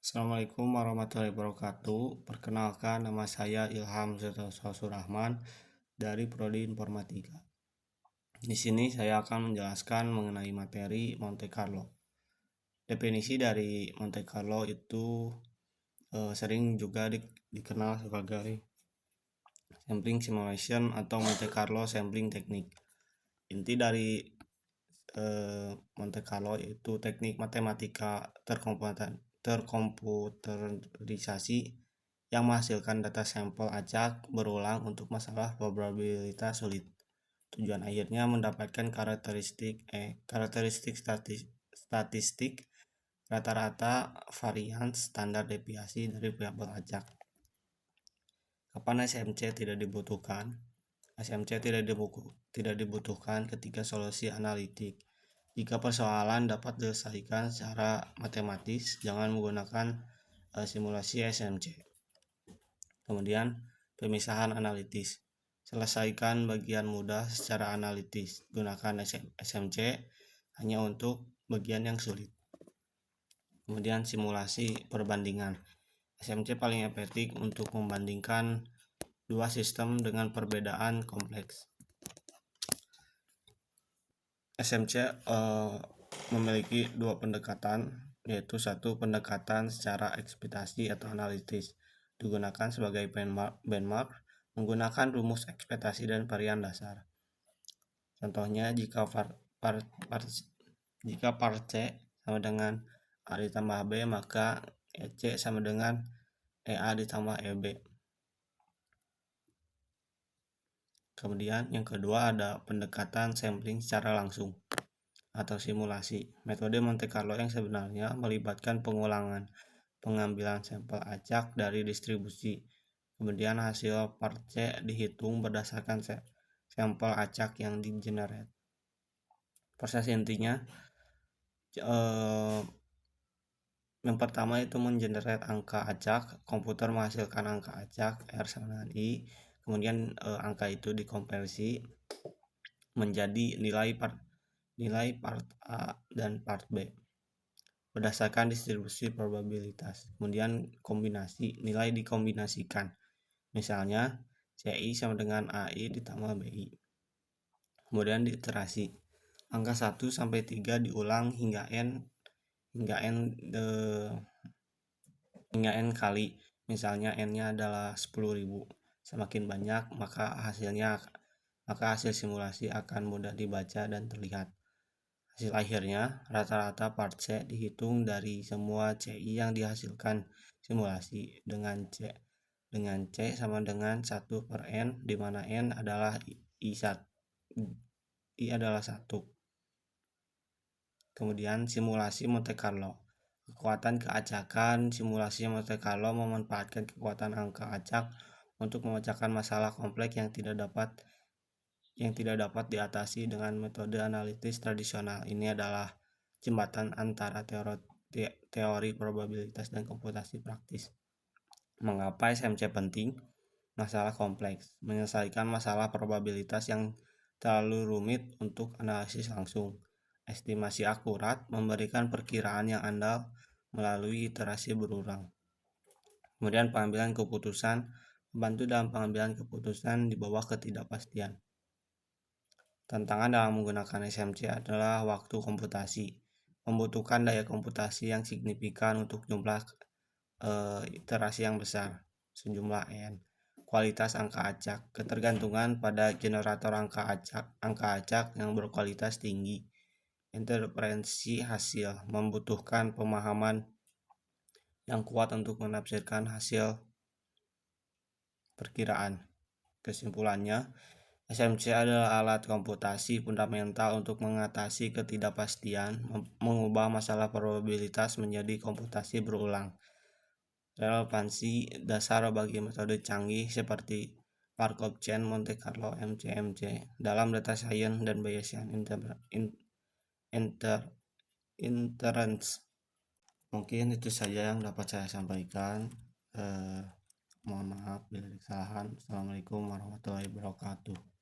Assalamualaikum warahmatullahi wabarakatuh. Perkenalkan, nama saya Ilham Surahman dari Prodi Informatika. Di sini saya akan menjelaskan mengenai materi Monte Carlo. Definisi dari Monte Carlo itu sering juga dikenal sebagai sampling simulation atau Monte Carlo sampling technique. Inti dari Monte Carlo yaitu teknik matematika terkomputerisasi yang menghasilkan data sampel acak berulang untuk masalah probabilitas sulit. Tujuan akhirnya mendapatkan karakteristik statistik rata-rata varian standar deviasi dari variabel acak. Kapan SMC tidak dibutuhkan? SMC tidak dibutuhkan ketika solusi analitik. Jika persoalan dapat diselesaikan secara matematis, jangan menggunakan simulasi SMC. Kemudian, pemisahan analitis. Selesaikan bagian mudah secara analitis. Gunakan SMC hanya untuk bagian yang sulit. Kemudian, simulasi perbandingan. SMC paling efektif untuk membandingkan dua sistem dengan perbedaan kompleks. SMC memiliki dua pendekatan, yaitu satu pendekatan secara ekspektasi atau analitis, digunakan sebagai benchmark menggunakan rumus ekspektasi dan varian dasar. Contohnya, jika par C sama dengan A ditambah B, maka EC sama dengan EA ditambah EB. Kemudian yang kedua ada pendekatan sampling secara langsung atau simulasi. Metode Monte Carlo yang sebenarnya melibatkan pengambilan sampel acak dari distribusi. Kemudian hasil part C dihitung berdasarkan sampel acak yang di-generate. Proses intinya yang pertama itu mengenerate angka acak, komputer menghasilkan angka acak R sama dengan I. Kemudian angka itu dikonversi menjadi nilai part A dan part B berdasarkan distribusi probabilitas. Kemudian nilai dikombinasikan. Misalnya CI sama dengan AI ditambah BI. Kemudian diiterasi. Angka 1 sampai 3 diulang hingga n kali. Misalnya n-nya adalah 10.000. Semakin banyak, maka hasil simulasi akan mudah dibaca dan terlihat. Hasil akhirnya, rata-rata part C dihitung dari semua CI yang dihasilkan simulasi dengan C sama dengan 1 per N, di mana N adalah I adalah 1. Kemudian simulasi Monte Carlo. Kekuatan keacakan. Simulasi Monte Carlo memanfaatkan kekuatan angka acak untuk memecahkan masalah kompleks yang tidak dapat diatasi dengan metode analitis tradisional. Ini adalah jembatan antara teori probabilitas dan komputasi praktis. Mengapa SMC penting? Masalah kompleks. Menyelesaikan masalah probabilitas yang terlalu rumit untuk analisis langsung. Estimasi akurat, memberikan perkiraan yang andal melalui iterasi berulang. Kemudian pengambilan keputusan, membantu dalam pengambilan keputusan di bawah ketidakpastian. Tantangan dalam menggunakan SMC adalah waktu komputasi. Membutuhkan daya komputasi yang signifikan untuk jumlah iterasi yang besar, sejumlah N. Kualitas angka acak. Ketergantungan pada generator angka acak yang berkualitas tinggi. Interferensi hasil. Membutuhkan pemahaman yang kuat untuk menafsirkan hasil perkiraan. Kesimpulannya, SMC adalah alat komputasi fundamental untuk mengatasi ketidakpastian, mengubah masalah probabilitas menjadi komputasi berulang. Relevansi dasar bagi metode canggih seperti Markov Chain, Monte Carlo, MCMC dalam data science dan Bayesian inference. Mungkin itu saja yang dapat saya sampaikan. Mohon maaf bila ada kesalahan. Assalamualaikum warahmatullahi wabarakatuh.